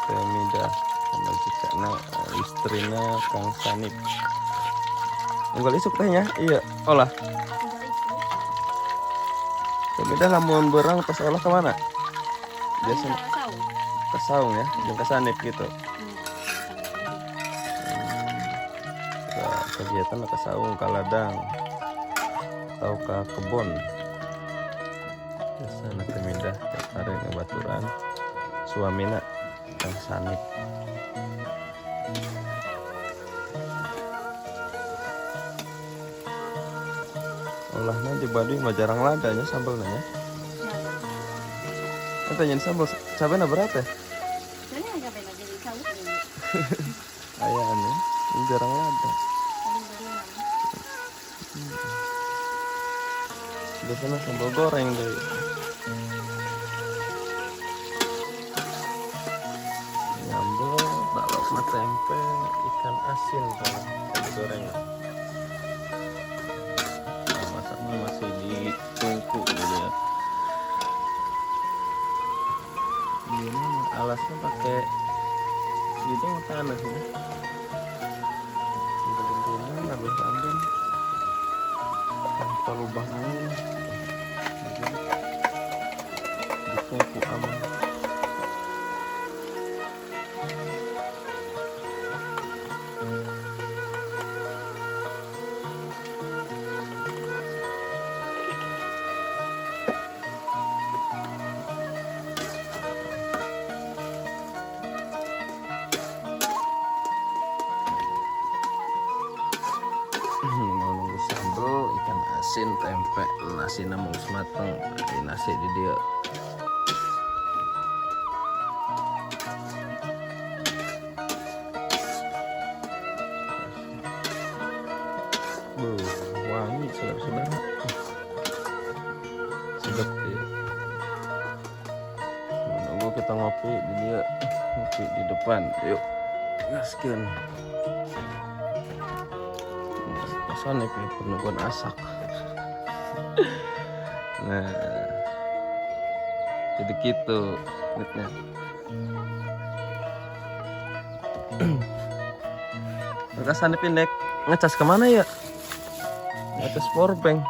Temida pamajikanna istrina Kang Sanip. Unggal isuk tehnya iya olah. Temida lamun beurang pas olah kemana? Biasanya ke saung ya, jeung ke Sanip gitu. Kegiatan ke saung, ke ladang, atau ke kebun. Biasana Temida tarik ngebaturan suamina Kang Sanip. Olahnya di Baduy mah jarang ladanya sambalnya ya. Tanya sambal cabenya berat ya? Ayahnya jarang lada. Biasanya sambal goreng deh. Nyambel, balok sama tempe, ikan asin kalau digoreng. Nah, masaknya masih ditungku gitu ya. Ini alasnya pakai gitu tanah ya. Bentuk-bentukan habis ambil tanpa lubang angin. Ditungku aman. Mau nunggu sambal, ikan asin, tempe, nasi mau mateng, nasi di dia. Wangi saudara-saudara. Sedap ya. Menunggu kita ngopi di dia, ngopi di depan. Yuk, gaskeun. Sanip ya penungguan asak. Nah, jadi gitu nitnya. Maka Sanip indek ngecas kemana ya? Ngecas powerbank.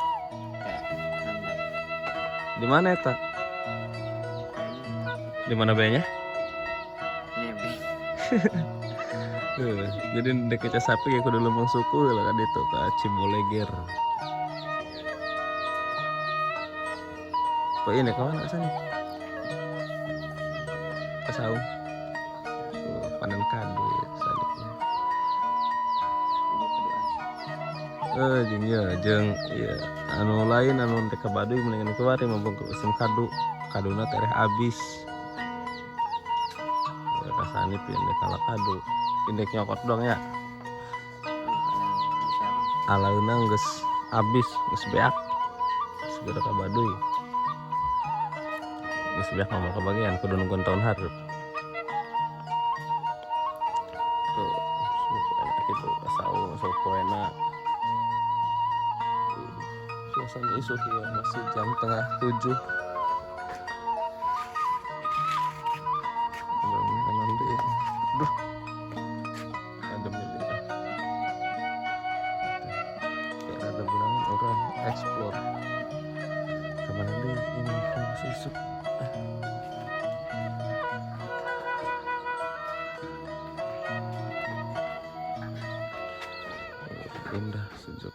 Di mana eta? Di mana bayanya? Jadi ndek ngecas sapi ya kudu lempeng suku lah kan itu ke Ciboleger. Kok ini kemana sana? Ke saung. Panen kado ya Sanipnya. Jeung ya jeung iya anu lain anu teh ka Baduy mendingan kemari mumpung ke musim kado. Kadona teh habis. Ka Sanip ya ndek kala kado. Indek nyokot dong ya. Alauna geus habis, geus beak. Segera ka Baduy. Geus beak mah kebagian kudu nungguan tahun hareup. Tuh, enak gitu, saung sok enak. Suasana isuk ya masih jam 6:30. Aduh. Adem ini. Kayak ada berangan orang explore. Kemana deh ini masih isuk. Indah sejuk.